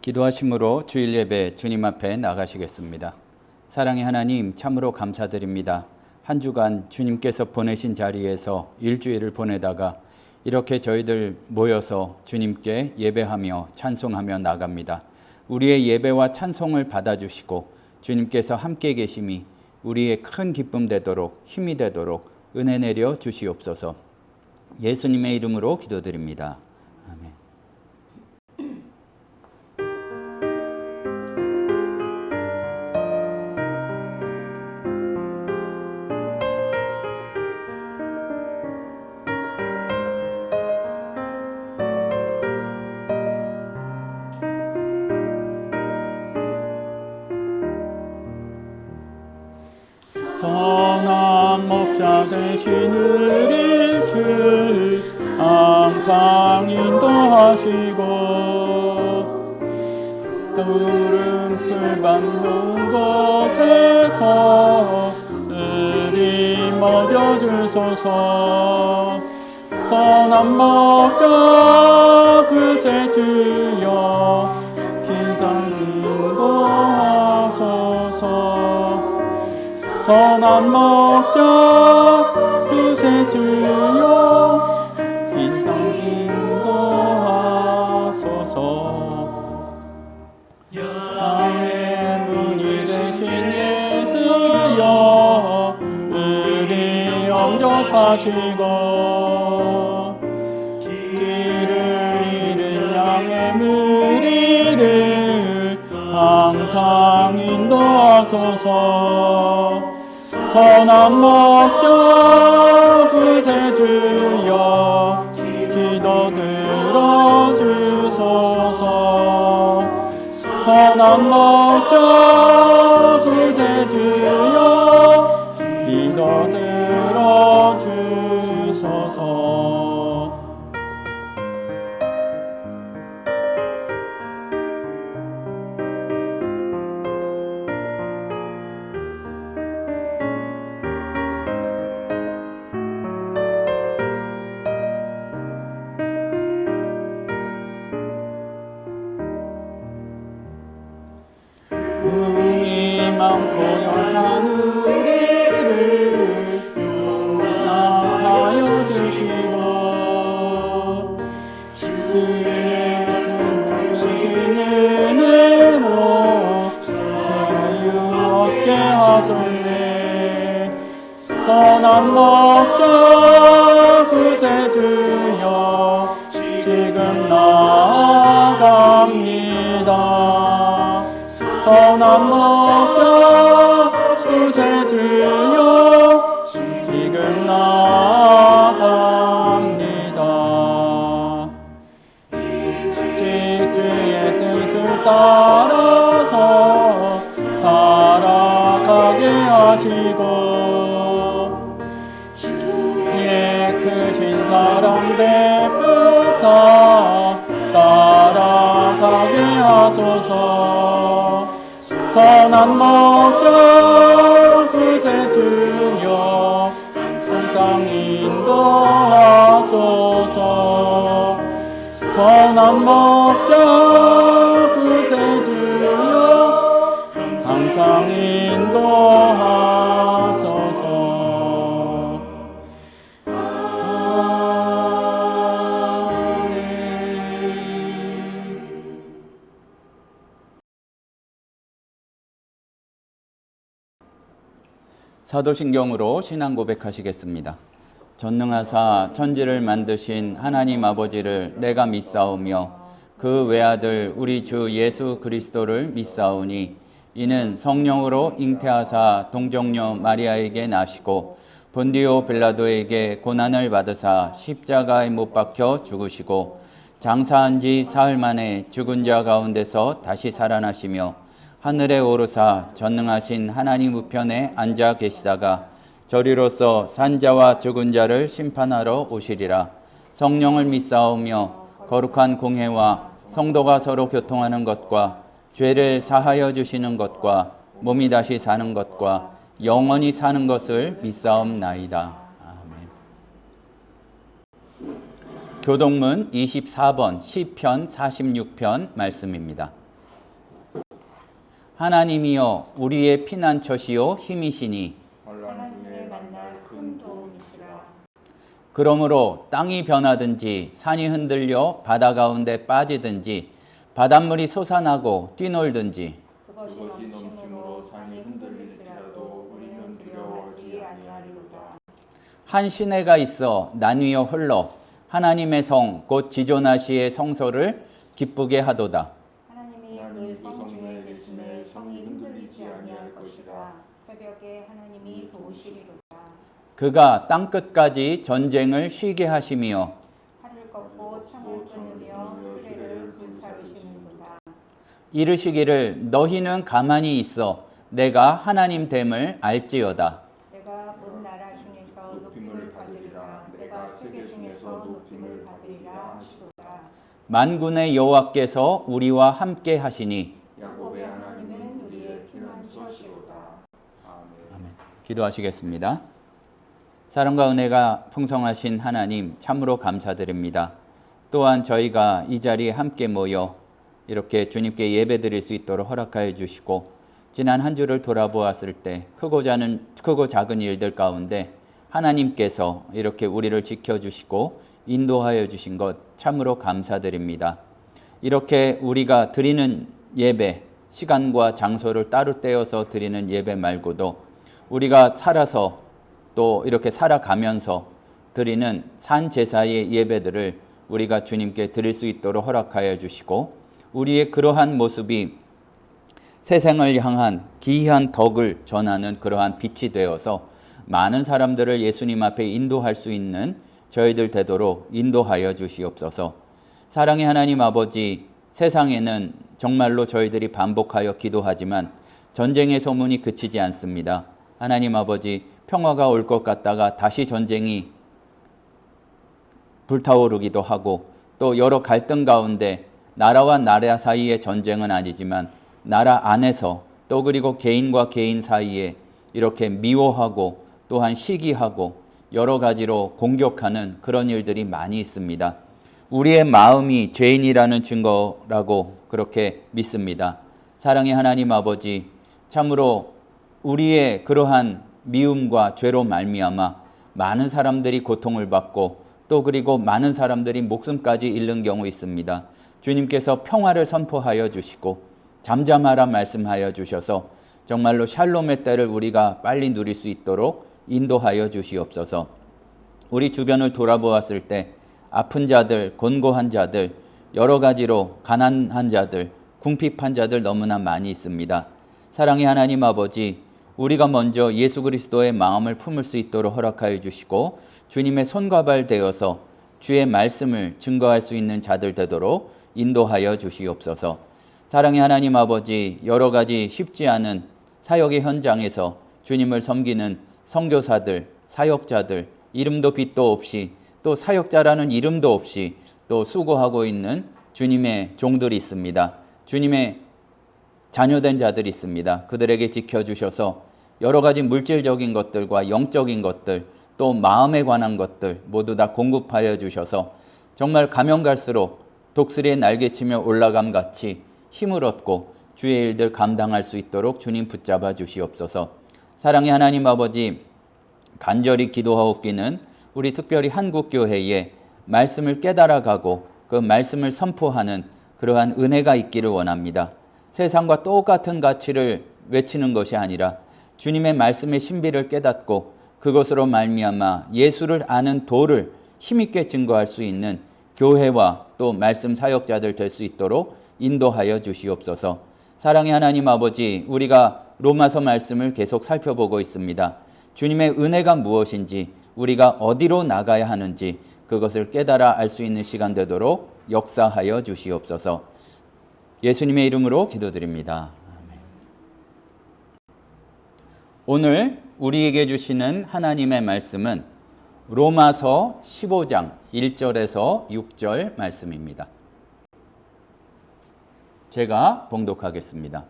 기도하심으로 주일 예배 주님 앞에 나가시겠습니다. 사랑의 하나님, 참으로 감사드립니다. 한 주간 주님께서 보내신 자리에서 일주일을 보내다가 이렇게 저희들 모여서 주님께 예배하며 찬송하며 나갑니다. 우리의 예배와 찬송을 받아주시고 주님께서 함께 계심이 우리의 큰 기쁨 되도록, 힘이 되도록 은혜 내려 주시옵소서. 예수님의 이름으로 기도드립니다. 아멘. 선한 목자 되신 우리 주 항상 인도하시고 푸른 밟는 곳에서 우리 먹여주소서. 선한 목자 그새 주여 신상 인도하소서. 선한 목자 그새 주여 인상 인도하소서. 양의 문이 되신 예수여 우리 영접하시고 길을 잃은 양의 무리를 항상 인도하소서. 선한 목자 그새 주여 기도 들어주소서. 선한 목자 그새 주여 기도 들어주소서. 의미 많고 연한 우리를 용납하여 주시고 주의 크신 은혜로 자유 얻게 하소서. 선한 목자 그새 주여 지금 나아갑니다. 선한 목자 그새 주여 지금 나아갑니다. 주의 뜻을 따라서 살아가게 하시고 주의 크신 사랑 베푸사 따라가게 하소서. 선한 목자 그새 주여 항상 인도하소서. 선한 목자 그새 주여 항상 인도하소서. 사도신경으로 신앙 고백하시겠습니다. 전능하사 천지를 만드신 하나님 아버지를 내가 믿사오며 그 외아들 우리 주 예수 그리스도를 믿사오니 이는 성령으로 잉태하사 동정녀 마리아에게 나시고 본디오 빌라도에게 고난을 받으사 십자가에 못 박혀 죽으시고 장사한 지 사흘 만에 죽은 자 가운데서 다시 살아나시며 하늘에 오르사 전능하신 하나님 우편에 앉아 계시다가 저리로서 산자와 죽은 자를 심판하러 오시리라. 성령을 믿사오며 거룩한 공회와 성도가 서로 교통하는 것과 죄를 사하여 주시는 것과 몸이 다시 사는 것과 영원히 사는 것을 믿사옵나이다. 아멘. 교동문 24번 시편 46편 말씀입니다. 하나님이여 우리의 피난처시요 힘이시니 환난 중에 만날 큰 도움이시라. 그러므로 땅이 변하든지 산이 흔들려 바다 가운데 빠지든지 바닷물이 솟아나고 뛰놀든지 그것이 넘침으로 산이 흔들릴지라도 우리는 두려워하지 아니하리로다. 한 시내가 있어 나뉘어 흘러 하나님의 성 곧 지존하시의 성소를 기쁘게 하도다. 하나님이 그 성 중에 계시매 성이 흔들리지 아니할 것이라. 새벽에 하나님이 도우시리로다. 그가 땅끝까지 전쟁을 쉬게 하시며 팔을 꺾고 창을 끊으며 수레를 불사르시는도다. 이르시기를 너희는 가만히 있어 내가 하나님 됨을 알지어다. 내가 문 나라 중에서 높임을 받으리라. 내가 세계 중에서 높임을 받으리라 하시도다. 만군의 여호와께서 우리와 함께 하시니 야곱의 하나님은 우리의 피난처시로다. 아멘. 기도하시겠습니다. 사랑과 은혜가 풍성하신 하나님 참으로 감사드립니다. 또한 저희가 이 자리에 함께 모여 이렇게 주님께 예배드릴 수 있도록 허락하여 주시고 지난 한 주를 돌아보았을 때 크고 작은 일들 가운데 하나님께서 이렇게 우리를 지켜주시고 인도하여 주신 것 참으로 감사드립니다. 이렇게 우리가 드리는 예배, 시간과 장소를 따로 떼어서 드리는 예배 말고도 우리가 살아서 또 이렇게 살아가면서 드리는 산 제사의 예배들을 우리가 주님께 드릴 수 있도록 허락하여 주시고 우리의 그러한 모습이 세상을 향한 기이한 덕을 전하는 그러한 빛이 되어서 많은 사람들을 예수님 앞에 인도할 수 있는 저희들 되도록 인도하여 주시옵소서. 사랑의 하나님 아버지, 세상에는 정말로 저희들이 반복하여 기도하지만 전쟁의 소문이 그치지 않습니다. 하나님 아버지, 평화가 올 것 같다가 다시 전쟁이 불타오르기도 하고 또 여러 갈등 가운데 나라와 나라 사이의 전쟁은 아니지만 나라 안에서 또 그리고 개인과 개인 사이에 이렇게 미워하고 또한 시기하고 여러 가지로 공격하는 그런 일들이 많이 있습니다. 우리의 마음이 죄인이라는 증거라고 그렇게 믿습니다. 사랑의 하나님 아버지, 참으로 우리의 그러한 미움과 죄로 말미암아 많은 사람들이 고통을 받고 또 그리고 많은 사람들이 목숨까지 잃는 경우 있습니다. 주님께서 평화를 선포하여 주시고 잠잠하라 말씀하여 주셔서 정말로 샬롬의 때를 우리가 빨리 누릴 수 있도록 인도하여 주시옵소서. 우리 주변을 돌아보았을 때 아픈 자들, 곤고한 자들, 여러 가지로 가난한 자들, 궁핍한 자들 너무나 많이 있습니다. 사랑의 하나님 아버지, 우리가 먼저 예수 그리스도의 마음을 품을 수 있도록 허락하여 주시고 주님의 손과 발 되어서 주의 말씀을 증거할 수 있는 자들 되도록 인도하여 주시옵소서. 사랑의 하나님 아버지, 여러 가지 쉽지 않은 사역의 현장에서 주님을 섬기는 선교사들, 사역자들, 이름도 빛도 없이 또 사역자라는 이름도 없이 또 수고하고 있는 주님의 종들이 있습니다. 주님의 자녀된 자들이 있습니다. 그들에게 지켜주셔서 여러 가지 물질적인 것들과 영적인 것들 또 마음에 관한 것들 모두 다 공급하여 주셔서 정말 가면 갈수록 독수리의 날개치며 올라감 같이 힘을 얻고 주의 일들 감당할 수 있도록 주님 붙잡아 주시옵소서. 사랑의 하나님 아버지, 간절히 기도하옵기는 우리 특별히 한국교회에 말씀을 깨달아가고 그 말씀을 선포하는 그러한 은혜가 있기를 원합니다. 세상과 똑같은 가치를 외치는 것이 아니라 주님의 말씀의 신비를 깨닫고 그것으로 말미암아 예수를 아는 도를 힘있게 증거할 수 있는 교회와 또 말씀 사역자들 될 수 있도록 인도하여 주시옵소서. 사랑의 하나님 아버지, 우리가 로마서 말씀을 계속 살펴보고 있습니다. 주님의 은혜가 무엇인지, 우리가 어디로 나가야 하는지 그것을 깨달아 알 수 있는 시간 되도록 역사하여 주시옵소서. 예수님의 이름으로 기도드립니다. 아멘. 오늘 우리에게 주시는 하나님의 말씀은 로마서 15장 1절에서 6절 말씀입니다. 제가 봉독하겠습니다.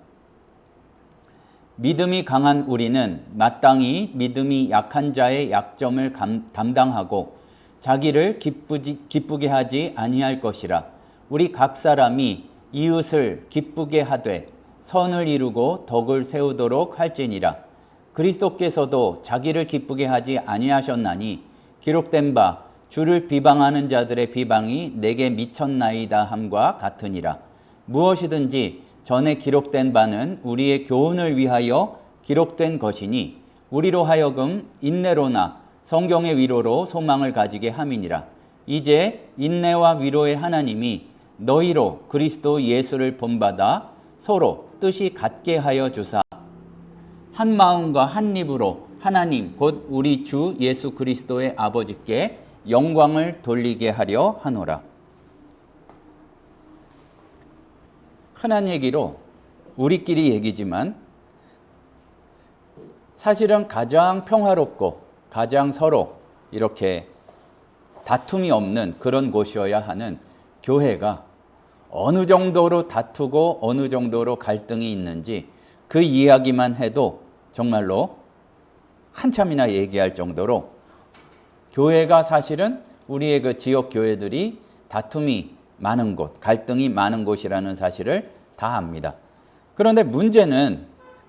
믿음이 강한 우리는 마땅히 믿음이 약한 자의 약점을 담당하고 자기를 기쁘게 하지 아니할 것이라. 우리 각 사람이 이웃을 기쁘게 하되 선을 이루고 덕을 세우도록 할지니라. 그리스도께서도 자기를 기쁘게 하지 아니하셨나니 기록된 바 주를 비방하는 자들의 비방이 내게 미쳤나이다 함과 같으니라. 무엇이든지 전에 기록된 바는 우리의 교훈을 위하여 기록된 것이니 우리로 하여금 인내로나 성경의 위로로 소망을 가지게 함이니라. 이제 인내와 위로의 하나님이 너희로 그리스도 예수를 본받아 서로 뜻이 같게 하여 주사 한 마음과 한 입으로 하나님 곧 우리 주 예수 그리스도의 아버지께 영광을 돌리게 하려 하노라. 흔한 얘기로 우리끼리 얘기지만 사실은 가장 평화롭고 가장 서로 이렇게 다툼이 없는 그런 곳이어야 하는 교회가 어느 정도로 다투고 어느 정도로 갈등이 있는지 그 이야기만 해도 정말로 한참이나 얘기할 정도로 교회가 사실은 우리의 그 지역 교회들이 다툼이 많은 곳, 갈등이 많은 곳이라는 사실을 다 압니다. 그런데 문제는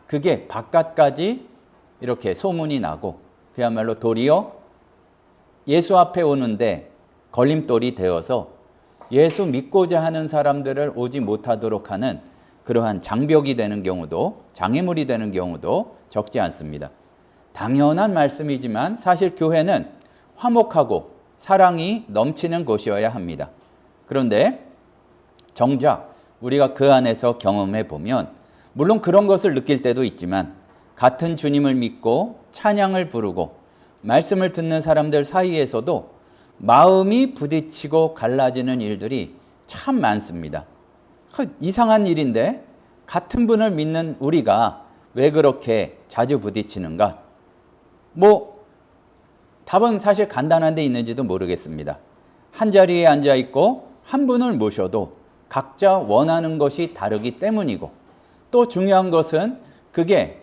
그게 바깥까지 이렇게 소문이 나고 그야말로 도리어 예수 앞에 오는데 걸림돌이 되어서 예수 믿고자 하는 사람들을 오지 못하도록 하는 그러한 장벽이 되는 경우도, 장애물이 되는 경우도 적지 않습니다. 당연한 말씀이지만 사실 교회는 화목하고 사랑이 넘치는 곳이어야 합니다. 그런데 정작 우리가 그 안에서 경험해 보면 물론 그런 것을 느낄 때도 있지만 같은 주님을 믿고 찬양을 부르고 말씀을 듣는 사람들 사이에서도 마음이 부딪히고 갈라지는 일들이 참 많습니다. 이상한 일인데 같은 분을 믿는 우리가 왜 그렇게 자주 부딪히는가? 답은 사실 간단한 데 있는지도 모르겠습니다. 한 자리에 앉아 있고 한 분을 모셔도 각자 원하는 것이 다르기 때문이고 또 중요한 것은 그게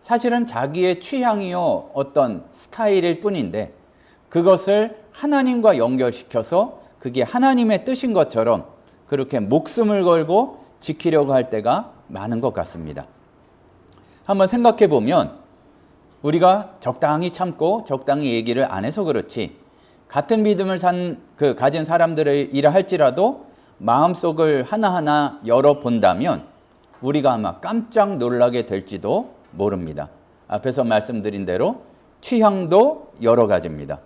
사실은 자기의 취향이요 어떤 스타일일 뿐인데 그것을 하나님과 연결시켜서 그게 하나님의 뜻인 것처럼 그렇게 목숨을 걸고 지키려고 할 때가 많은 것 같습니다. 한번 생각해 보면 우리가 적당히 참고 적당히 얘기를 안 해서 그렇지 같은 믿음을 가진 사람들이라 할지라도 마음속을 하나하나 열어본다면 우리가 아마 깜짝 놀라게 될지도 모릅니다. 앞에서 말씀드린 대로 취향도 여러 가지입니다.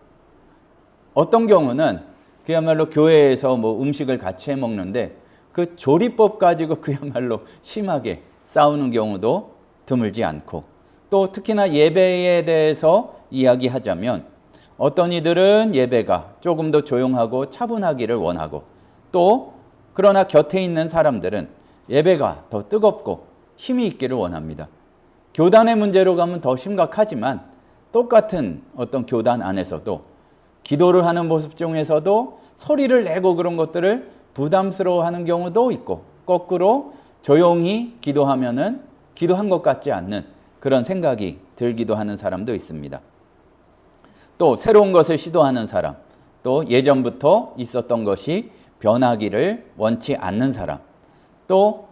어떤 경우는 그야말로 교회에서 음식을 같이 해 먹는데 그 조리법 가지고 그야말로 심하게 싸우는 경우도 드물지 않고 또 특히나 예배에 대해서 이야기하자면 어떤 이들은 예배가 조금 더 조용하고 차분하기를 원하고 또 그러나 곁에 있는 사람들은 예배가 더 뜨겁고 힘이 있기를 원합니다. 교단의 문제로 가면 더 심각하지만 똑같은 어떤 교단 안에서도 기도를 하는 모습 중에서도 소리를 내고 그런 것들을 부담스러워하는 경우도 있고 거꾸로 조용히 기도하면은 기도한 것 같지 않는 그런 생각이 들기도 하는 사람도 있습니다. 또 새로운 것을 시도하는 사람, 또 예전부터 있었던 것이 변하기를 원치 않는 사람, 또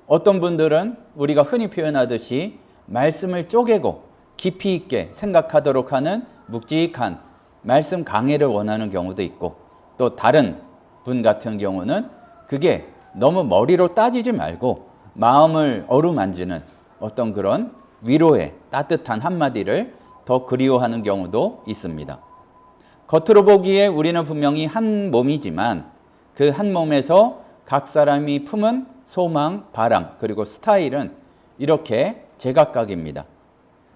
어떤 분들은 우리가 흔히 표현하듯이 말씀을 쪼개고 깊이 있게 생각하도록 하는 묵직한 말씀 강해를 원하는 경우도 있고 또 다른 분 같은 경우는 그게 너무 머리로 따지지 말고 마음을 어루만지는 어떤 그런 위로의 따뜻한 한마디를 더 그리워하는 경우도 있습니다. 겉으로 보기에 우리는 분명히 한 몸이지만 그 한 몸에서 각 사람이 품은 소망, 바람, 그리고 스타일은 이렇게 제각각입니다.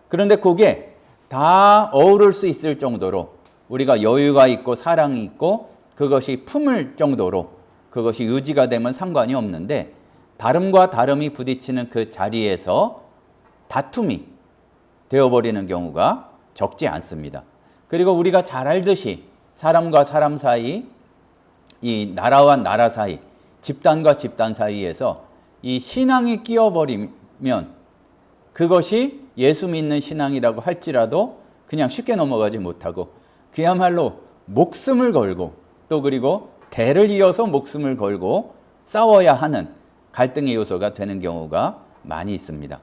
그런데 그게 다 어우를 수 있을 정도로 우리가 여유가 있고 사랑이 있고 그것이 품을 정도로 그것이 유지가 되면 상관이 없는데 다름과 다름이 부딪히는 그 자리에서 다툼이 되어버리는 경우가 적지 않습니다. 그리고 우리가 잘 알듯이 사람과 사람 사이, 이 나라와 나라 사이, 집단과 집단 사이에서 이 신앙이 끼어버리면 그것이 예수 믿는 신앙이라고 할지라도 그냥 쉽게 넘어가지 못하고 그야말로 목숨을 걸고 또 그리고 대를 이어서 목숨을 걸고 싸워야 하는 갈등의 요소가 되는 경우가 많이 있습니다.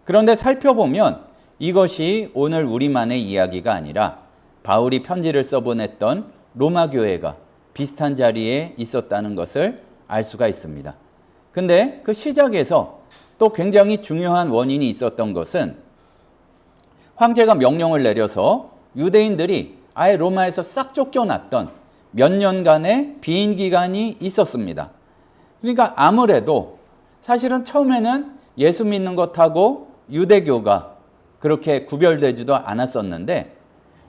그런데 살펴보면 이것이 오늘 우리만의 이야기가 아니라 바울이 편지를 써보냈던 로마 교회가 비슷한 자리에 있었다는 것을 알 수가 있습니다. 근데 그 시작에서 또 굉장히 중요한 원인이 있었던 것은 황제가 명령을 내려서 유대인들이 아예 로마에서 싹 쫓겨났던 몇 년간의 비인 기간이 있었습니다. 그러니까 아무래도 사실은 처음에는 예수 믿는 것하고 유대교가 그렇게 구별되지도 않았었는데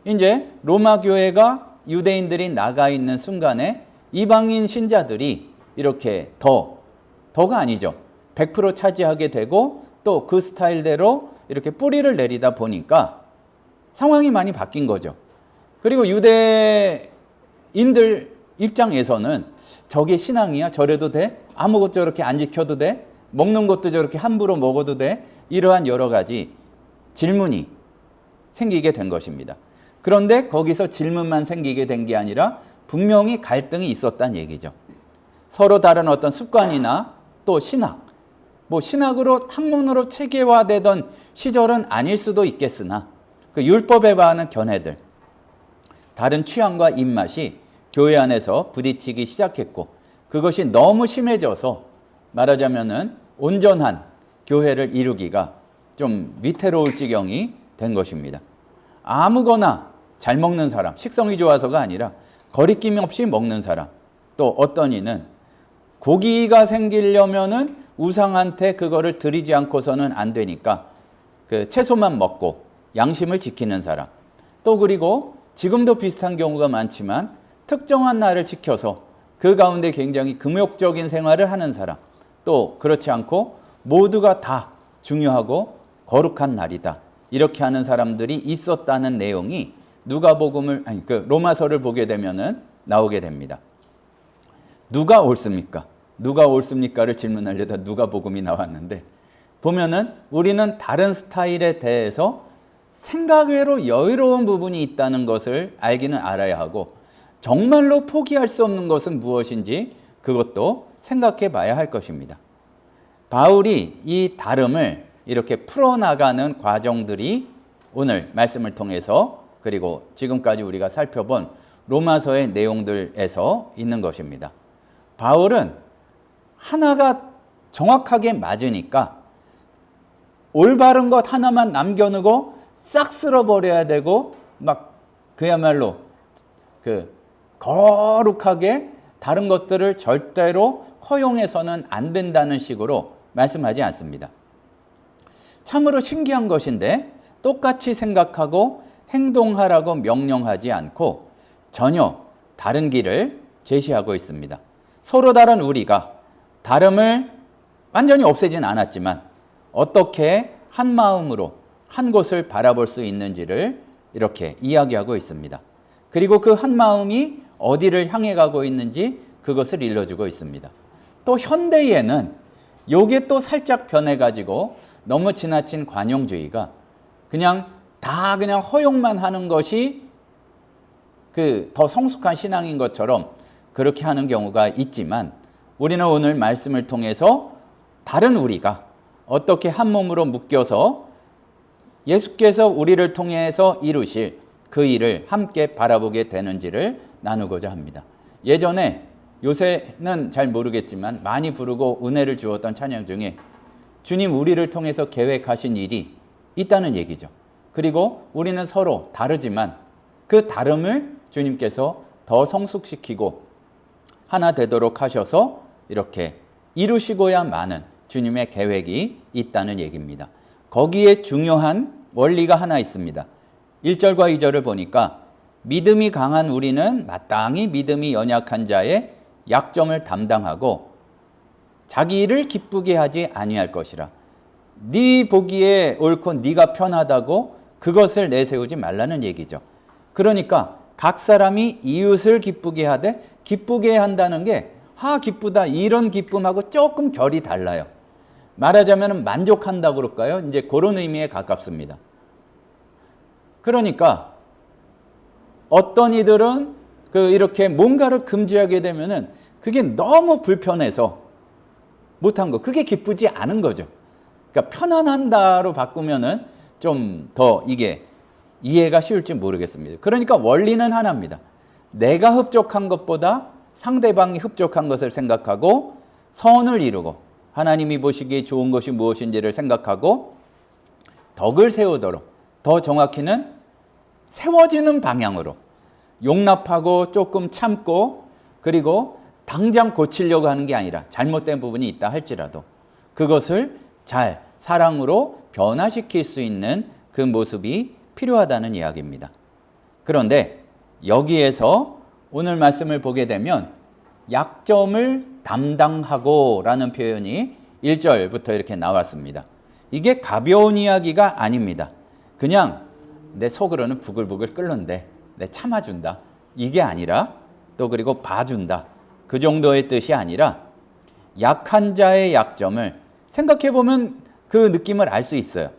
이제 로마 교회가 유대인들이 나가 있는 순간에 이방인 신자들이 이렇게 더가 아니죠. 100% 차지하게 되고 또 그 스타일대로 이렇게 뿌리를 내리다 보니까 상황이 많이 바뀐 거죠. 그리고 유대인들 입장에서는 저게 신앙이야? 저래도 돼? 아무것도 저렇게 안 지켜도 돼? 먹는 것도 저렇게 함부로 먹어도 돼? 이러한 여러 가지 질문이 생기게 된 것입니다. 그런데 거기서 질문만 생기게 된 게 아니라 분명히 갈등이 있었다는 얘기죠. 서로 다른 어떤 습관이나 또 신학, 신학으로 학문으로 체계화되던 시절은 아닐 수도 있겠으나 그 율법에 관한 견해들, 다른 취향과 입맛이 교회 안에서 부딪히기 시작했고 그것이 너무 심해져서 말하자면은 온전한 교회를 이루기가 좀 위태로울 지경이 된 것입니다. 아무거나 잘 먹는 사람, 식성이 좋아서가 아니라 거리낌 없이 먹는 사람, 또 어떤 이는 고기가 생기려면은 우상한테 그거를 드리지 않고서는 안 되니까 그 채소만 먹고 양심을 지키는 사람, 또 그리고 지금도 비슷한 경우가 많지만 특정한 날을 지켜서 그 가운데 굉장히 금욕적인 생활을 하는 사람, 또 그렇지 않고 모두가 다 중요하고 거룩한 날이다 이렇게 하는 사람들이 있었다는 내용이 로마서를 보게 되면은 나오게 됩니다. 누가 옳습니까? 누가 옳습니까를 질문하려다 누가복음이 나왔는데 보면은 우리는 다른 스타일에 대해서 생각외로 여유로운 부분이 있다는 것을 알기는 알아야 하고 정말로 포기할 수 없는 것은 무엇인지 그것도 생각해 봐야 할 것입니다. 바울이 이 다름을 이렇게 풀어나가는 과정들이 오늘 말씀을 통해서 그리고 지금까지 우리가 살펴본 로마서의 내용들에서 있는 것입니다. 바울은 하나가 정확하게 맞으니까 올바른 것 하나만 남겨놓고 싹 쓸어버려야 되고 막 그야말로 거룩하게 다른 것들을 절대로 허용해서는 안 된다는 식으로 말씀하지 않습니다. 참으로 신기한 것인데 똑같이 생각하고 행동하라고 명령하지 않고 전혀 다른 길을 제시하고 있습니다. 서로 다른 우리가 다름을 완전히 없애진 않았지만 어떻게 한 마음으로 한 곳을 바라볼 수 있는지를 이렇게 이야기하고 있습니다. 그리고 그 한 마음이 어디를 향해 가고 있는지 그것을 일러주고 있습니다. 또 현대에는 요게 또 살짝 변해가지고 너무 지나친 관용주의가 그냥 허용만 하는 것이 더 성숙한 신앙인 것처럼 그렇게 하는 경우가 있지만 우리는 오늘 말씀을 통해서 다른 우리가 어떻게 한 몸으로 묶여서 예수께서 우리를 통해서 이루실 그 일을 함께 바라보게 되는지를 나누고자 합니다. 예전에 요새는 잘 모르겠지만 많이 부르고 은혜를 주었던 찬양 중에 주님 우리를 통해서 계획하신 일이 있다는 얘기죠. 그리고 우리는 서로 다르지만 그 다름을 주님께서 더 성숙시키고 하나 되도록 하셔서 이렇게 이루시고야 마는 주님의 계획이 있다는 얘기입니다. 거기에 중요한 원리가 하나 있습니다. 1절과 2절을 보니까 믿음이 강한 우리는 마땅히 믿음이 연약한 자의 약점을 담당하고 자기 일을 기쁘게 하지 아니할 것이라. 네 보기에 옳고 네가 편하다고 그것을 내세우지 말라는 얘기죠. 그러니까 각 사람이 이웃을 기쁘게 하되 기쁘게 한다는 게 기쁘다 이런 기쁨하고 조금 결이 달라요. 말하자면 만족한다고 그럴까요? 이제 그런 의미에 가깝습니다. 그러니까 어떤 이들은 이렇게 뭔가를 금지하게 되면은 그게 너무 불편해서 못한 거, 그게 기쁘지 않은 거죠. 그러니까 편안한다로 바꾸면은 좀 더 이게 이해가 쉬울지 모르겠습니다. 그러니까 원리는 하나입니다. 내가 흡족한 것보다 상대방이 흡족한 것을 생각하고 선을 이루고 하나님이 보시기에 좋은 것이 무엇인지를 생각하고 덕을 세우도록, 더 정확히는 세워지는 방향으로 용납하고 조금 참고, 그리고 당장 고치려고 하는 게 아니라 잘못된 부분이 있다 할지라도 그것을 잘 사랑으로 변화시킬 수 있는 그 모습이 필요하다는 이야기입니다. 그런데 여기에서 오늘 말씀을 보게 되면 약점을 담당하고 라는 표현이 1절부터 이렇게 나왔습니다. 이게 가벼운 이야기가 아닙니다. 그냥 내 속으로는 부글부글 끓는데 내 참아준다, 이게 아니라, 또 그리고 봐준다, 그 정도의 뜻이 아니라 약한 자의 약점을 생각해보면 그 느낌을 알 수 있어요.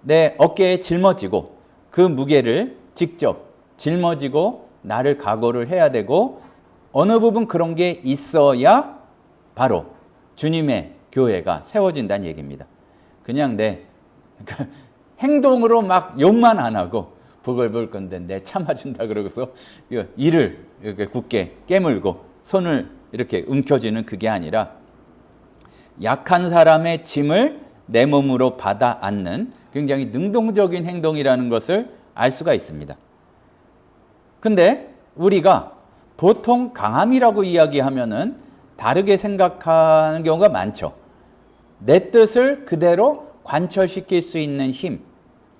내 어깨에 짊어지고 그 무게를 직접 짊어지고 나를 각오를 해야 되고, 어느 부분 그런 게 있어야 바로 주님의 교회가 세워진다는 얘기입니다. 그냥 내 행동으로 막 욕만 안 하고 부글부글 끓는데 내 참아준다 그러고서 이를 이렇게 굳게 깨물고 손을 이렇게 움켜쥐는 그게 아니라 약한 사람의 짐을 내 몸으로 받아 안는 굉장히 능동적인 행동이라는 것을 알 수가 있습니다. 근데 우리가 보통 강함이라고 이야기하면은 다르게 생각하는 경우가 많죠. 내 뜻을 그대로 관철시킬 수 있는 힘,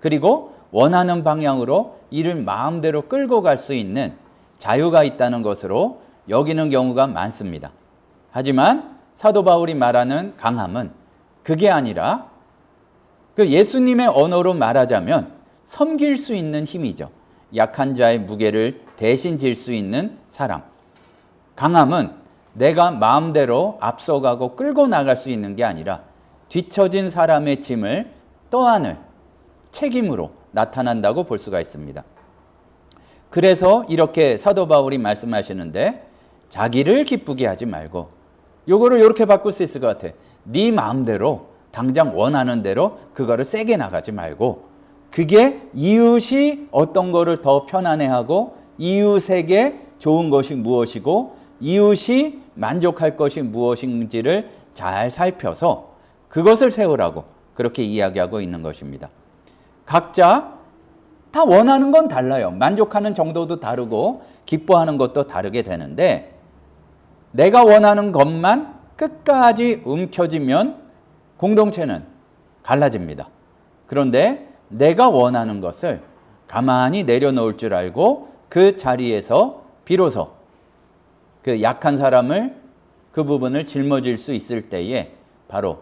그리고 원하는 방향으로 이를 마음대로 끌고 갈 수 있는 자유가 있다는 것으로 여기는 경우가 많습니다. 하지만 사도 바울이 말하는 강함은 그게 아니라 그 예수님의 언어로 말하자면 섬길 수 있는 힘이죠. 약한 자의 무게를 대신 질 수 있는 사람. 강함은 내가 마음대로 앞서가고 끌고 나갈 수 있는 게 아니라 뒤처진 사람의 짐을 떠안을 책임으로 나타난다고 볼 수가 있습니다. 그래서 이렇게 사도 바울이 말씀하시는데 자기를 기쁘게 하지 말고, 요거를 이렇게 바꿀 수 있을 것 같아. 네 마음대로 당장 원하는 대로 그거를 세게 나가지 말고, 그게 이웃이 어떤 거를 더 편안해하고 이웃에게 좋은 것이 무엇이고 이웃이 만족할 것이 무엇인지를 잘 살펴서 그것을 세우라고 그렇게 이야기하고 있는 것입니다. 각자 다 원하는 건 달라요. 만족하는 정도도 다르고 기뻐하는 것도 다르게 되는데, 내가 원하는 것만 끝까지 움켜쥐면 공동체는 갈라집니다. 그런데 내가 원하는 것을 가만히 내려놓을 줄 알고 그 자리에서 비로소 그 약한 사람을, 그 부분을 짊어질 수 있을 때에 바로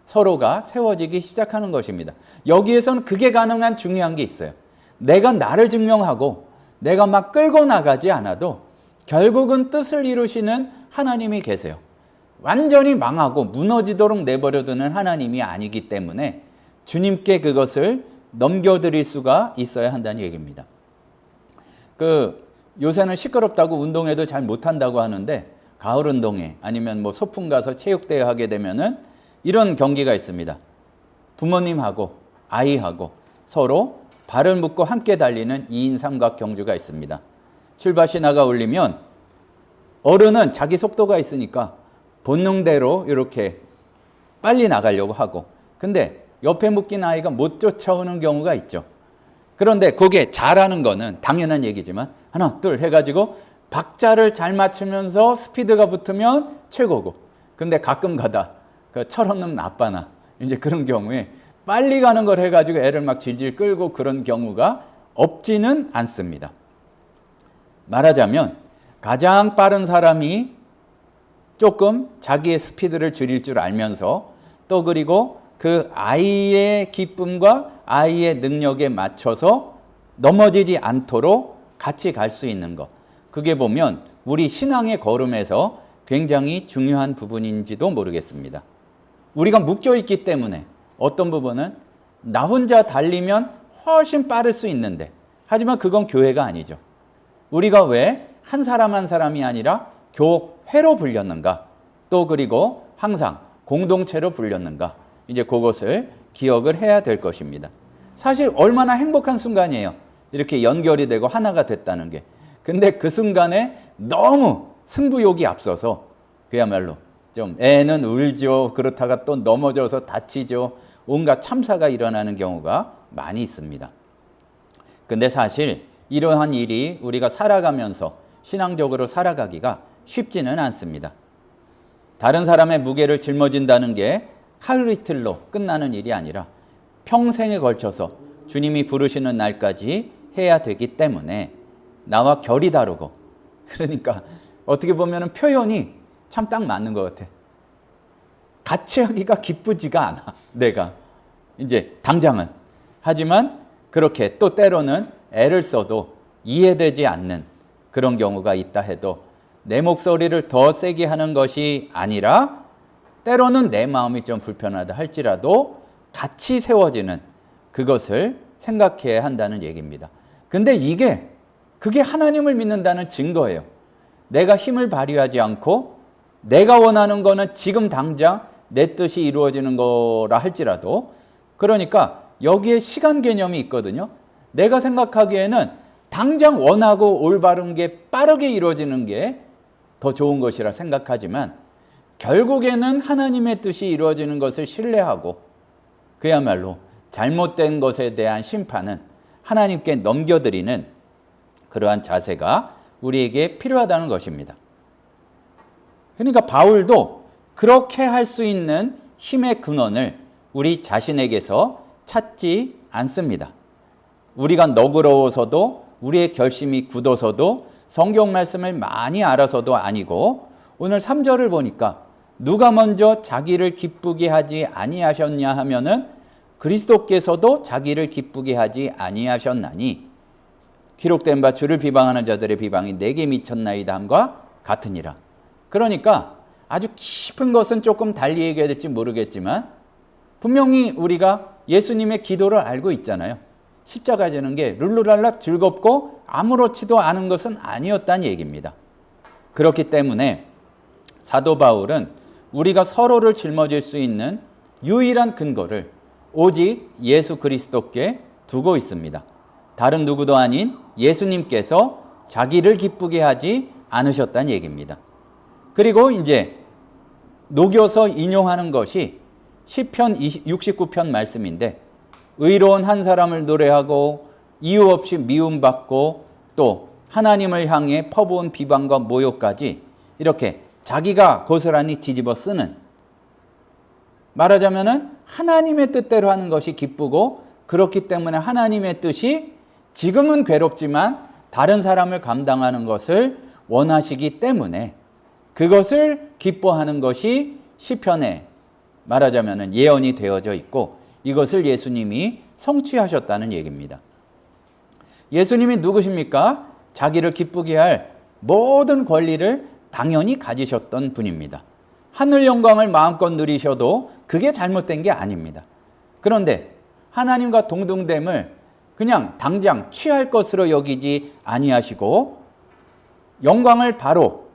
서로가 세워지기 시작하는 것입니다. 여기에서는 그게 가능한 중요한 게 있어요. 내가 나를 증명하고 내가 막 끌고 나가지 않아도 결국은 뜻을 이루시는 하나님이 계세요. 완전히 망하고 무너지도록 내버려두는 하나님이 아니기 때문에 주님께 그것을 넘겨드릴 수가 있어야 한다는 얘기입니다. 요새는 시끄럽다고 운동회도 잘 못한다고 하는데, 가을 운동회 아니면 뭐 소풍 가서 체육대회 하게 되면은 이런 경기가 있습니다. 부모님하고 아이하고 서로 발을 묶고 함께 달리는 2인 삼각 경주가 있습니다. 출발 신화가 울리면 어른은 자기 속도가 있으니까 본능대로 이렇게 빨리 나가려고 하고, 근데 옆에 묶인 아이가 못 쫓아오는 경우가 있죠. 그런데 거기에 잘하는 거는 당연한 얘기지만 하나 둘 해가지고 박자를 잘 맞추면서 스피드가 붙으면 최고고, 근데 가끔 가다 그 철없는 아빠나 이제 그런 경우에 빨리 가는 걸 해가지고 애를 막 질질 끌고 그런 경우가 없지는 않습니다. 말하자면 가장 빠른 사람이 조금 자기의 스피드를 줄일 줄 알면서, 또 그리고 그 아이의 기쁨과 아이의 능력에 맞춰서 넘어지지 않도록 같이 갈 수 있는 것, 그게 보면 우리 신앙의 걸음에서 굉장히 중요한 부분인지도 모르겠습니다. 우리가 묶여있기 때문에 어떤 부분은 나 혼자 달리면 훨씬 빠를 수 있는데, 하지만 그건 교회가 아니죠. 우리가 왜 한 사람 한 사람이 아니라 교회로 불렸는가, 또 그리고 항상 공동체로 불렸는가, 이제 그것을 기억을 해야 될 것입니다. 사실 얼마나 행복한 순간이에요. 이렇게 연결이 되고 하나가 됐다는 게. 근데 그 순간에 너무 승부욕이 앞서서 그야말로 좀 애는 울죠. 그렇다가 또 넘어져서 다치죠. 온갖 참사가 일어나는 경우가 많이 있습니다. 근데 사실 이러한 일이 우리가 살아가면서 신앙적으로 살아가기가 쉽지는 않습니다. 다른 사람의 무게를 짊어진다는 게 하루 이틀로 끝나는 일이 아니라 평생에 걸쳐서 주님이 부르시는 날까지 해야 되기 때문에 나와 결이 다르고, 그러니까 어떻게 보면 표현이 참 딱 맞는 것 같아. 같이 하기가 기쁘지가 않아, 내가. 이제 당장은. 하지만 그렇게 또 때로는 애를 써도 이해되지 않는 그런 경우가 있다 해도 내 목소리를 더 세게 하는 것이 아니라 때로는 내 마음이 좀 불편하다 할지라도 같이 세워지는 그것을 생각해야 한다는 얘기입니다. 근데 그게 하나님을 믿는다는 증거예요. 내가 힘을 발휘하지 않고 내가 원하는 거는 지금 당장 내 뜻이 이루어지는 거라 할지라도, 그러니까 여기에 시간 개념이 있거든요. 내가 생각하기에는 당장 원하고 올바른 게 빠르게 이루어지는 게 더 좋은 것이라 생각하지만 결국에는 하나님의 뜻이 이루어지는 것을 신뢰하고 그야말로 잘못된 것에 대한 심판은 하나님께 넘겨드리는 그러한 자세가 우리에게 필요하다는 것입니다. 그러니까 바울도 그렇게 할 수 있는 힘의 근원을 우리 자신에게서 찾지 않습니다. 우리가 너그러워서도, 우리의 결심이 굳어서도, 성경 말씀을 많이 알아서도 아니고, 오늘 3절을 보니까 누가 먼저 자기를 기쁘게 하지 아니하셨냐 하면은 그리스도께서도 자기를 기쁘게 하지 아니하셨나니 기록된 바 주를 비방하는 자들의 비방이 내게 미쳤나이다 함과 같으니라. 그러니까 아주 깊은 것은 조금 달리 얘기해야 될지 모르겠지만 분명히 우리가 예수님의 기도를 알고 있잖아요. 십자가 지는 게 룰루랄라 즐겁고 아무렇지도 않은 것은 아니었다는 얘기입니다. 그렇기 때문에 사도 바울은 우리가 서로를 짊어질 수 있는 유일한 근거를 오직 예수 그리스도께 두고 있습니다. 다른 누구도 아닌 예수님께서 자기를 기쁘게 하지 않으셨다는 얘기입니다. 그리고 이제 녹여서 인용하는 것이 시편 69편 말씀인데, 의로운 한 사람을 노래하고 이유 없이 미움받고 또 하나님을 향해 퍼부은 비방과 모욕까지 이렇게 자기가 고스란히 뒤집어 쓰는, 말하자면은 하나님의 뜻대로 하는 것이 기쁘고, 그렇기 때문에 하나님의 뜻이 지금은 괴롭지만 다른 사람을 감당하는 것을 원하시기 때문에 그것을 기뻐하는 것이 시편에 말하자면은 예언이 되어져 있고, 이것을 예수님이 성취하셨다는 얘기입니다. 예수님이 누구십니까? 자기를 기쁘게 할 모든 권리를 당연히 가지셨던 분입니다. 하늘 영광을 마음껏 누리셔도 그게 잘못된 게 아닙니다. 그런데 하나님과 동등됨을 그냥 당장 취할 것으로 여기지 아니하시고 영광을 바로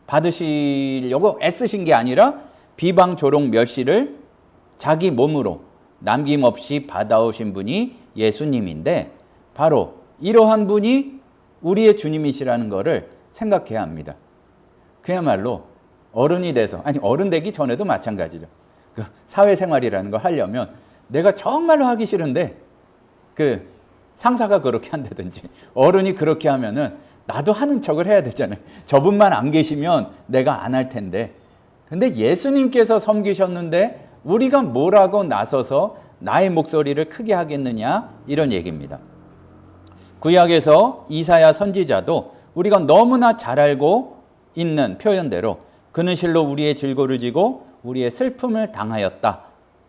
받으시려고 애쓰신 게 아니라 비방, 조롱, 멸시를 자기 몸으로 남김없이 받아오신 분이 예수님인데, 바로 이러한 분이 우리의 주님이시라는 것을 생각해야 합니다. 그야말로 어른이 돼서, 아니 어른 되기 전에도 마찬가지죠. 그 사회생활이라는 걸 하려면 내가 정말로 하기 싫은데 그 상사가 그렇게 한다든지 어른이 그렇게 하면은 나도 하는 척을 해야 되잖아요. 저분만 안 계시면 내가 안 할 텐데. 근데 예수님께서 섬기셨는데 우리가 뭐라고 나서서 나의 목소리를 크게 하겠느냐, 이런 얘기입니다. 구약에서 이사야 선지자도 우리가 너무나 잘 알고 있는 표현대로 그는 실로 우리의 질고를 지고 우리의 슬픔을 당하였다,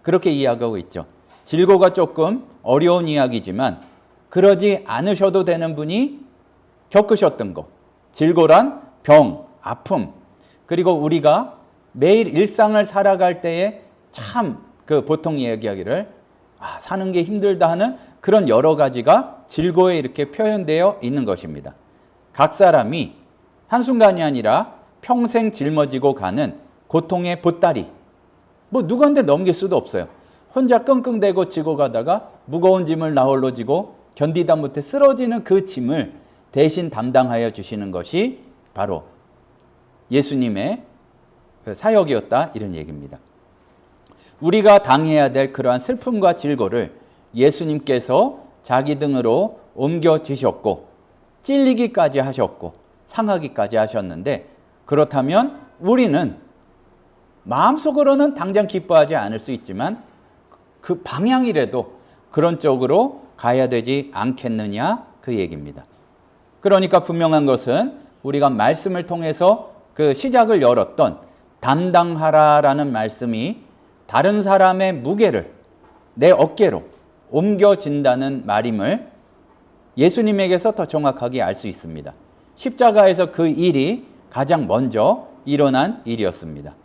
그렇게 이야기하고 있죠. 질고가 조금 어려운 이야기지만 그러지 않으셔도 되는 분이 겪으셨던 것, 질고란 병, 아픔, 그리고 우리가 매일 일상을 살아갈 때에 참 그 보통 이야기하기를 사는 게 힘들다 하는 그런 여러 가지가 질고에 이렇게 표현되어 있는 것입니다. 각 사람이 한순간이 아니라 평생 짊어지고 가는 고통의 보따리, 뭐 누구한테 넘길 수도 없어요. 혼자 끙끙대고 지고 가다가 무거운 짐을 나홀로 지고 견디다 못해 쓰러지는 그 짐을 대신 담당하여 주시는 것이 바로 예수님의 사역이었다, 이런 얘기입니다. 우리가 당해야 될 그러한 슬픔과 질고를 예수님께서 자기 등으로 옮겨지셨고 찔리기까지 하셨고 상하기까지 하셨는데, 그렇다면 우리는 마음속으로는 당장 기뻐하지 않을 수 있지만 그 방향이라도 그런 쪽으로 가야 되지 않겠느냐, 그 얘기입니다. 그러니까 분명한 것은 우리가 말씀을 통해서 그 시작을 열었던 담당하라라는 말씀이 다른 사람의 무게를 내 어깨로 옮겨진다는 말임을 예수님에게서 더 정확하게 알 수 있습니다. 십자가에서 그 일이 가장 먼저 일어난 일이었습니다.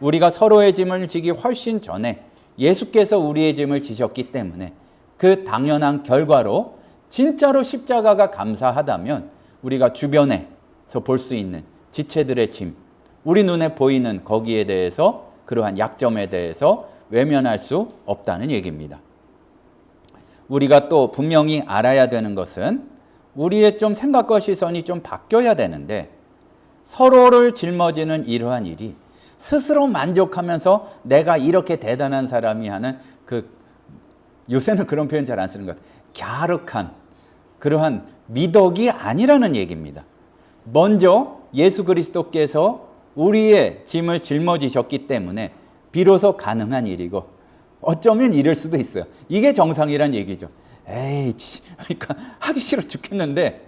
우리가 서로의 짐을 지기 훨씬 전에 예수께서 우리의 짐을 지셨기 때문에 그 당연한 결과로 진짜로 십자가가 감사하다면 우리가 주변에서 볼 수 있는 지체들의 짐, 우리 눈에 보이는 거기에 대해서, 그러한 약점에 대해서 외면할 수 없다는 얘기입니다. 우리가 또 분명히 알아야 되는 것은 우리의 좀 생각과 시선이 좀 바뀌어야 되는데, 서로를 짊어지는 이러한 일이 스스로 만족하면서 내가 이렇게 대단한 사람이 하는 요새는 그런 표현 잘 안 쓰는 것 같아요. 갸륵한 그러한 미덕이 아니라는 얘기입니다. 먼저 예수 그리스도께서 우리의 짐을 짊어지셨기 때문에 비로소 가능한 일이고, 어쩌면 이럴 수도 있어요. 이게 정상이란 얘기죠. 그러니까 하기 싫어 죽겠는데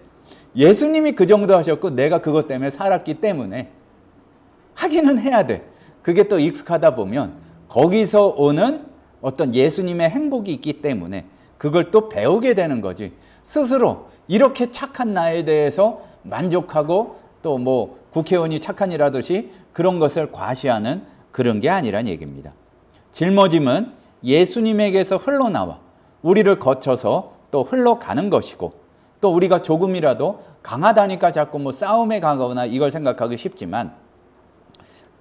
예수님이 그 정도 하셨고 내가 그것 때문에 살았기 때문에 하기는 해야 돼. 그게 또 익숙하다 보면 거기서 오는 어떤 예수님의 행복이 있기 때문에 그걸 또 배우게 되는 거지. 스스로 이렇게 착한 나에 대해서 만족하고 또 뭐 국회의원이 착한이라듯이 그런 것을 과시하는 그런 게 아니란 얘기입니다. 짊어짐은 예수님에게서 흘러나와 우리를 거쳐서 또 흘러가는 것이고, 또 우리가 조금이라도 강하다니까 자꾸 뭐 싸움에 가거나 이걸 생각하기 쉽지만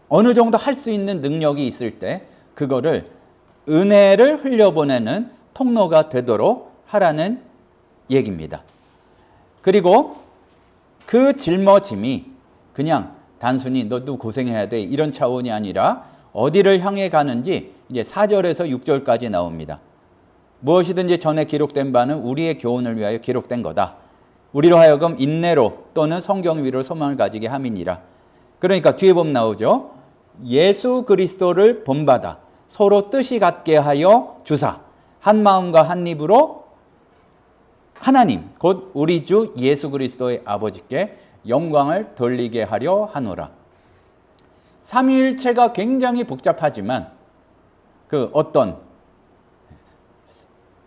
어느 정도 할 수 있는 능력이 있을 때 그거를 은혜를 흘려보내는 통로가 되도록 하라는 얘기입니다. 그리고 그 짊어짐이 그냥 단순히 너도 고생해야 돼 이런 차원이 아니라 어디를 향해 가는지 이제 4절에서 6절까지 나옵니다. 무엇이든지 전에 기록된 바는 우리의 교훈을 위하여 기록된 거다. 우리로 하여금 인내로 또는 성경 위로 소망을 가지게 함이니라. 그러니까 뒤에 보면 나오죠. 예수 그리스도를 본받아 서로 뜻이 같게 하여 주사 한 마음과 한 입으로 하나님 곧 우리 주 예수 그리스도의 아버지께 영광을 돌리게 하려 하노라. 삼위일체가 굉장히 복잡하지만 그 어떤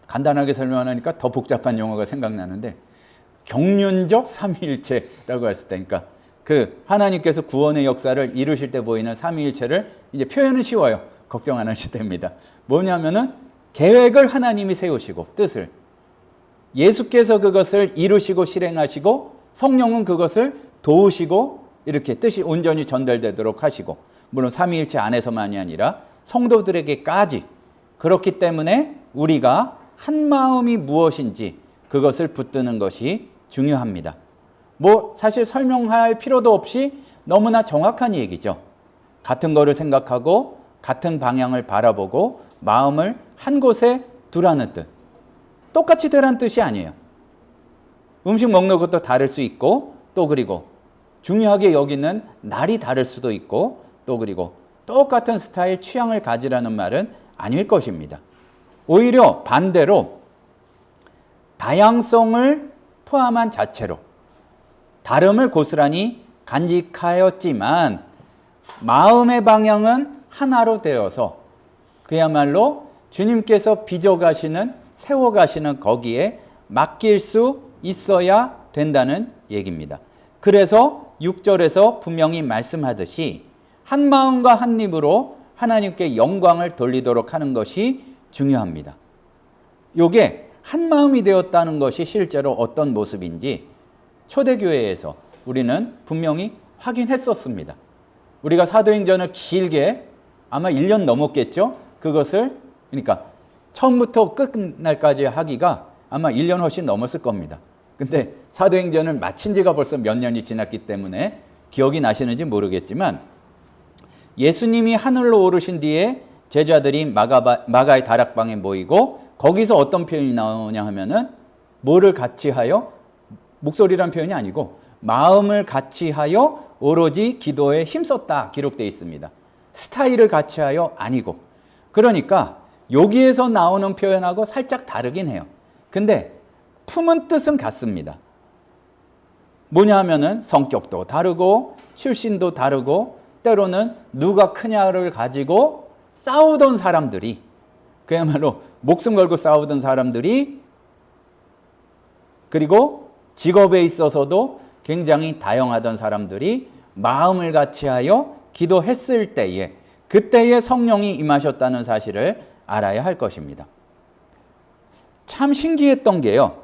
간단하게 설명하니까 더 복잡한 용어가 생각나는데, 경륜적 삼위일체라고 했을 때, 그러니까 그 하나님께서 구원의 역사를 이루실 때 보이는 삼위일체를 이제 표현은 쉬워요. 걱정 안 하셔도 됩니다. 뭐냐면은 계획을 하나님이 세우시고 뜻을 예수께서 그것을 이루시고 실행하시고 성령은 그것을 도우시고 이렇게 뜻이 온전히 전달되도록 하시고, 물론 삼위일체 안에서만이 아니라 성도들에게까지. 그렇기 때문에 우리가 한 마음이 무엇인지 그것을 붙드는 것이 중요합니다. 뭐 사실 설명할 필요도 없이 너무나 정확한 얘기죠. 같은 거를 생각하고 같은 방향을 바라보고 마음을 한 곳에 두라는 뜻. 똑같이 되라는 뜻이 아니에요. 음식 먹는 것도 다를 수 있고, 또 그리고 중요하게 여기는 날이 다를 수도 있고, 또 그리고 똑같은 스타일 취향을 가지라는 말은 아닐 것입니다. 오히려 반대로 다양성을 포함한 자체로 다름을 고스란히 간직하였지만 마음의 방향은 하나로 되어서 그야말로 주님께서 빚어가시는 세워가시는 거기에 맡길 수 있어야 된다는 얘기입니다. 그래서 6절에서 분명히 말씀하듯이 한 마음과 한 입으로 하나님께 영광을 돌리도록 하는 것이 중요합니다. 이게 한 마음이 되었다는 것이 실제로 어떤 모습인지 초대교회에서 우리는 분명히 확인했었습니다. 우리가 사도행전을 길게 아마 1년 넘었겠죠? 그것을 그러니까 처음부터 끝날까지 하기가 아마 1년 훨씬 넘었을 겁니다. 근데 사도행전을 마친 지가 벌써 몇 년이 지났기 때문에 기억이 나시는지 모르겠지만 예수님이 하늘로 오르신 뒤에 제자들이 마가의 다락방에 모이고 거기서 어떤 표현이 나오냐 하면은 뭐를 같이 하여? 목소리란 표현이 아니고 마음을 같이 하여 오로지 기도에 힘썼다 기록되어 있습니다. 스타일을 같이 하여 아니고. 그러니까 여기에서 나오는 표현하고 살짝 다르긴 해요. 근데 품은 뜻은 같습니다. 뭐냐 하면은 성격도 다르고 출신도 다르고 때로는 누가 크냐를 가지고 싸우던 사람들이 그야말로 목숨 걸고 싸우던 사람들이 그리고 직업에 있어서도 굉장히 다양하던 사람들이 마음을 같이하여 기도했을 때에 그때에 성령이 임하셨다는 사실을 알아야 할 것입니다. 참 신기했던 게요.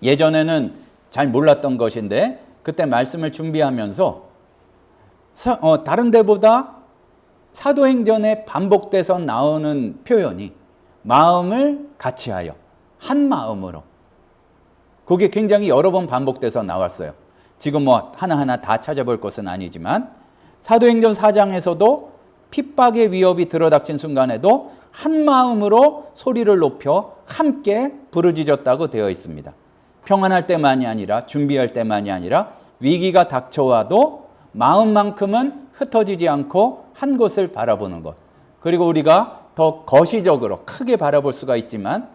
예전에는 잘 몰랐던 것인데 그때 말씀을 준비하면서 다른 데보다 사도행전에 반복돼서 나오는 표현이 마음을 같이하여 한 마음으로 그게 굉장히 여러 번 반복돼서 나왔어요. 지금 뭐 하나하나 다 찾아볼 것은 아니지만 사도행전 4장에서도 핍박의 위협이 들어닥친 순간에도 한 마음으로 소리를 높여 함께 부르짖었다고 되어 있습니다. 평안할 때만이 아니라 준비할 때만이 아니라 위기가 닥쳐와도 마음만큼은 흩어지지 않고 한 곳을 바라보는 것. 그리고 우리가 더 거시적으로 크게 바라볼 수가 있지만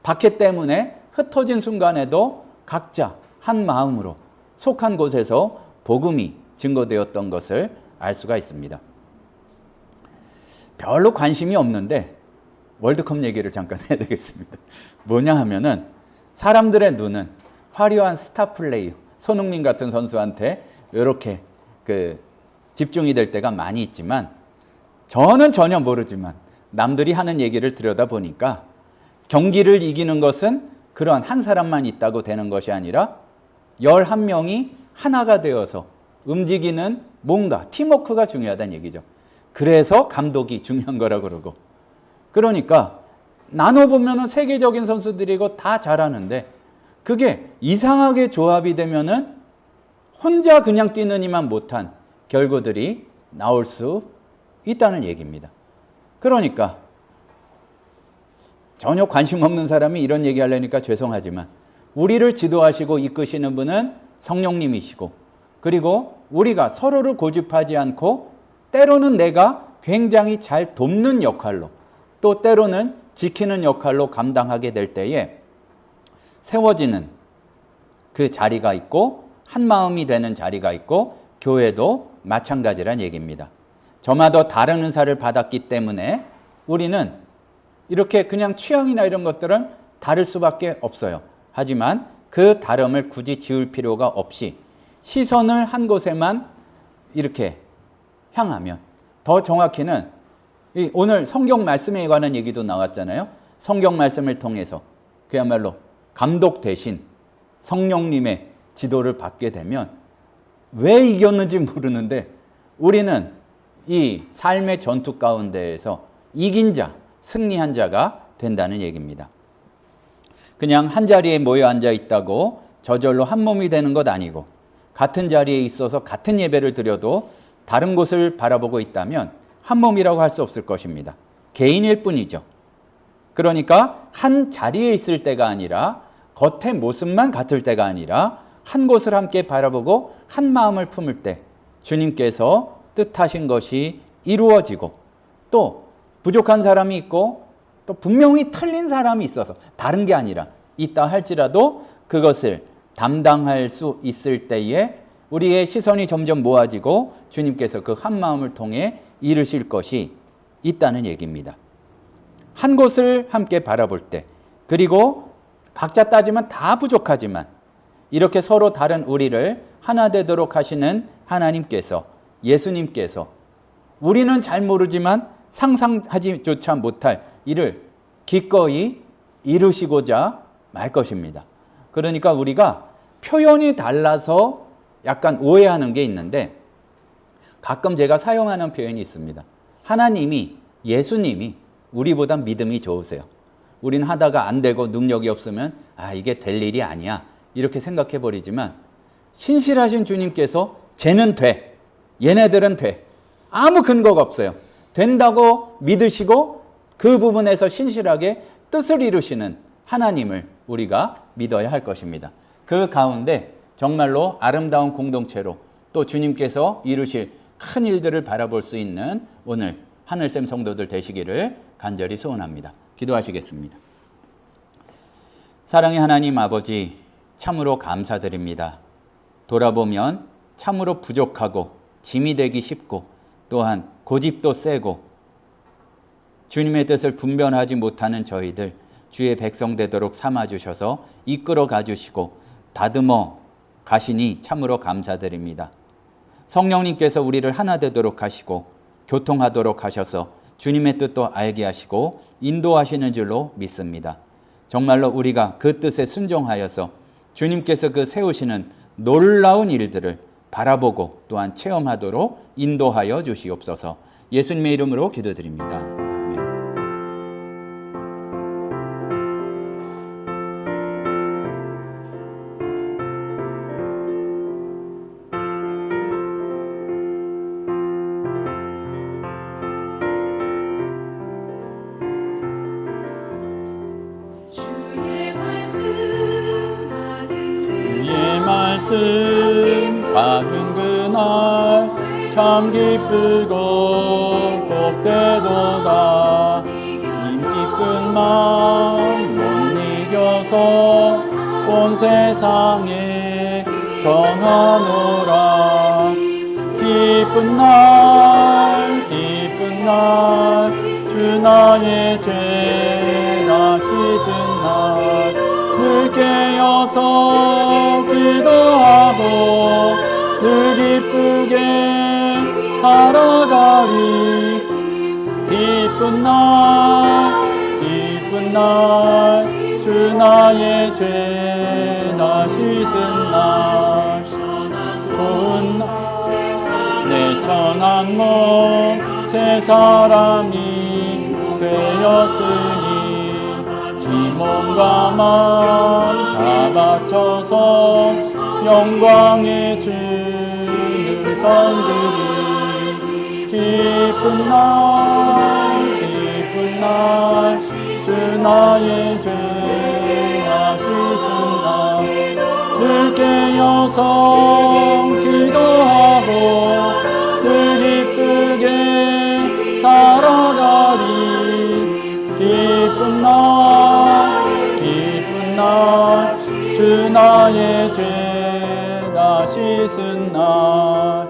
박해 때문에 흩어진 순간에도 각자 한 마음으로 속한 곳에서 복음이 증거되었던 것을 알 수가 있습니다. 별로 관심이 없는데 월드컵 얘기를 잠깐 해야 되겠습니다. 뭐냐 하면은 사람들의 눈은 화려한 스타 플레이어, 손흥민 같은 선수한테 이렇게 집중이 될 때가 많이 있지만 저는 전혀 모르지만 남들이 하는 얘기를 들여다보니까 경기를 이기는 것은 그러한 한 사람만 있다고 되는 것이 아니라 11명이 하나가 되어서 움직이는 뭔가 팀워크가 중요하다는 얘기죠. 그래서 감독이 중요한 거라고 그러고 그러니까 나눠보면 세계적인 선수들이고 다 잘하는데 그게 이상하게 조합이 되면은 혼자 그냥 뛰느니만 못한 결과들이 나올 수 있다는 얘기입니다. 그러니까 전혀 관심 없는 사람이 이런 얘기 하려니까 죄송하지만 우리를 지도하시고 이끄시는 분은 성령님이시고 그리고 우리가 서로를 고집하지 않고 때로는 내가 굉장히 잘 돕는 역할로 또 때로는 지키는 역할로 감당하게 될 때에 세워지는 그 자리가 있고 한 마음이 되는 자리가 있고 교회도 마찬가지란 얘기입니다. 저마다 다른 은사를 받았기 때문에 우리는 이렇게 그냥 취향이나 이런 것들은 다를 수밖에 없어요. 하지만 그 다름을 굳이 지울 필요가 없이 시선을 한 곳에만 이렇게 향하면 더 정확히는 오늘 성경 말씀에 관한 얘기도 나왔잖아요. 성경 말씀을 통해서 그야말로 감독 대신 성령님의 지도를 받게 되면 왜 이겼는지 모르는데 우리는 이 삶의 전투 가운데에서 이긴 자, 승리한 자가 된다는 얘기입니다. 그냥 한 자리에 모여 앉아 있다고 저절로 한 몸이 되는 것 아니고 같은 자리에 있어서 같은 예배를 드려도 다른 곳을 바라보고 있다면 한 몸이라고 할 수 없을 것입니다. 개인일 뿐이죠. 그러니까 한 자리에 있을 때가 아니라 겉의 모습만 같을 때가 아니라 한 곳을 함께 바라보고 한 마음을 품을 때 주님께서 뜻하신 것이 이루어지고 또 부족한 사람이 있고 또 분명히 틀린 사람이 있어서 다른 게 아니라 있다 할지라도 그것을 담당할 수 있을 때에 우리의 시선이 점점 모아지고 주님께서 그 한 마음을 통해 이루실 것이 있다는 얘기입니다. 한 곳을 함께 바라볼 때 그리고 각자 따지면 다 부족하지만 이렇게 서로 다른 우리를 하나 되도록 하시는 하나님께서 예수님께서 우리는 잘 모르지만 상상하지조차 못할 일을 기꺼이 이루시고자 말 것입니다. 그러니까 우리가 표현이 달라서 약간 오해하는 게 있는데 가끔 제가 사용하는 표현이 있습니다. 하나님이, 예수님이 우리보다 믿음이 좋으세요. 우리는 하다가 안 되고 능력이 없으면 이게 될 일이 아니야 이렇게 생각해 버리지만, 신실하신 주님께서 쟤는 돼, 얘네들은 돼, 아무 근거가 없어요. 된다고 믿으시고 그 부분에서 신실하게 뜻을 이루시는 하나님을 우리가 믿어야 할 것입니다. 그 가운데 정말로 아름다운 공동체로 또 주님께서 이루실 큰 일들을 바라볼 수 있는 오늘 하늘샘 성도들 되시기를 간절히 소원합니다. 기도하시겠습니다. 사랑의 하나님 아버지, 참으로 감사드립니다. 돌아보면 참으로 부족하고 짐이 되기 쉽고 또한 고집도 세고 주님의 뜻을 분별하지 못하는 저희들, 주의 백성 되도록 삼아주셔서 이끌어 가주시고 다듬어 가시니 참으로 감사드립니다. 성령님께서 우리를 하나 되도록 하시고 교통하도록 하셔서 주님의 뜻도 알게 하시고 인도하시는 줄로 믿습니다. 정말로 우리가 그 뜻에 순종하여서 주님께서 그 세우시는 놀라운 일들을 바라보고 또한 체험하도록 인도하여 주시옵소서. 예수님의 이름으로 기도드립니다. 아멘. 말씀 받은 그날 참 기쁘고 복되도다. 이 기쁜 마음 못 이겨서 온 세상에 전하노라. 기쁜 날 주 나의 죄라 씻은 날 늘 깨어서 기도하고 늘 기쁘게 살아가리. 기쁜 날 주 나의 죄다 씻은 날 좋은 내 천한 몸 새 사람이 되었으니 이 몸과 마음 다 바쳐서 영광의 주를 섬기리. 기쁜 날 주 나의 죄가 씻은 날 늘 깨어서 기도하고 늘 기쁘게 살아가리. 기쁜 날 주 나의 죄다 씻은 날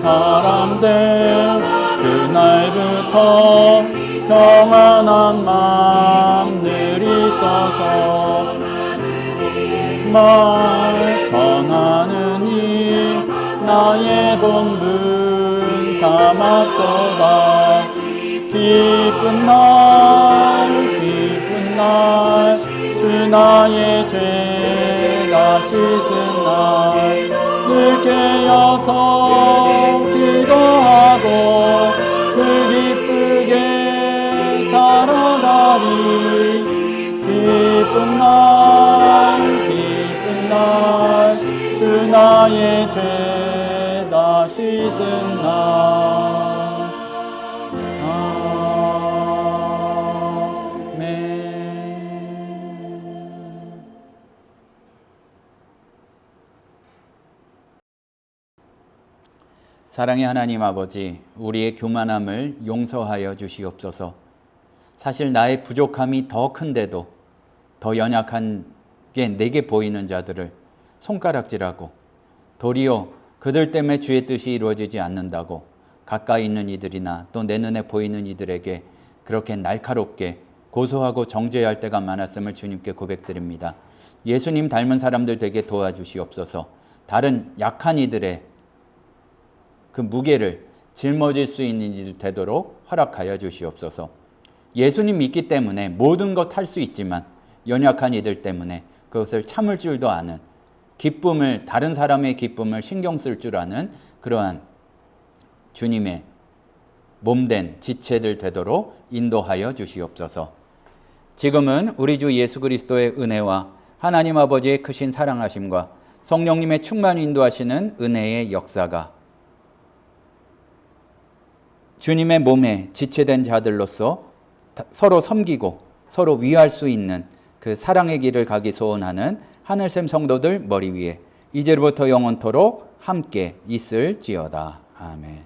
사람들 그날부터 평안한 마음 늘 있어서 말 전하는 일 나의 본분 삼았도다. 기쁜 날 주 나의 죄다 씻은 날 늘 깨어서 기도하고 늘 기쁘게 살아가리. 기쁜 날 주 나의 죄다 씻은 날. 아멘. 사랑의 하나님 아버지, 우리의 교만함을 용서하여 주시옵소서. 사실 나의 부족함이 더 큰데도 더 연약한 게 내게 보이는 자들을 손가락질하고 도리어 그들 때문에 주의 뜻이 이루어지지 않는다고 가까이 있는 이들이나 또 내 눈에 보이는 이들에게 그렇게 날카롭게 고소하고 정죄해야 할 때가 많았음을 주님께 고백드립니다. 예수님 닮은 사람들 되게 도와주시옵소서. 다른 약한 이들의 그 무게를 짊어질 수 있는 일 되도록 허락하여 주시옵소서. 예수님 믿기 때문에 모든 것 할 수 있지만 연약한 이들 때문에 그것을 참을 줄도 아는 기쁨을, 다른 사람의 기쁨을 신경 쓸 줄 아는 그러한 주님의 몸된 지체들 되도록 인도하여 주시옵소서. 지금은 우리 주 예수 그리스도의 은혜와 하나님 아버지의 크신 사랑하심과 성령님의 충만 인도하시는 은혜의 역사가 주님의 몸에 지체된 자들로서 서로 섬기고 서로 위할 수 있는 그 사랑의 길을 가기 소원하는 하늘샘 성도들 머리 위에 이제부터 영원토록 함께 있을지어다. 아멘.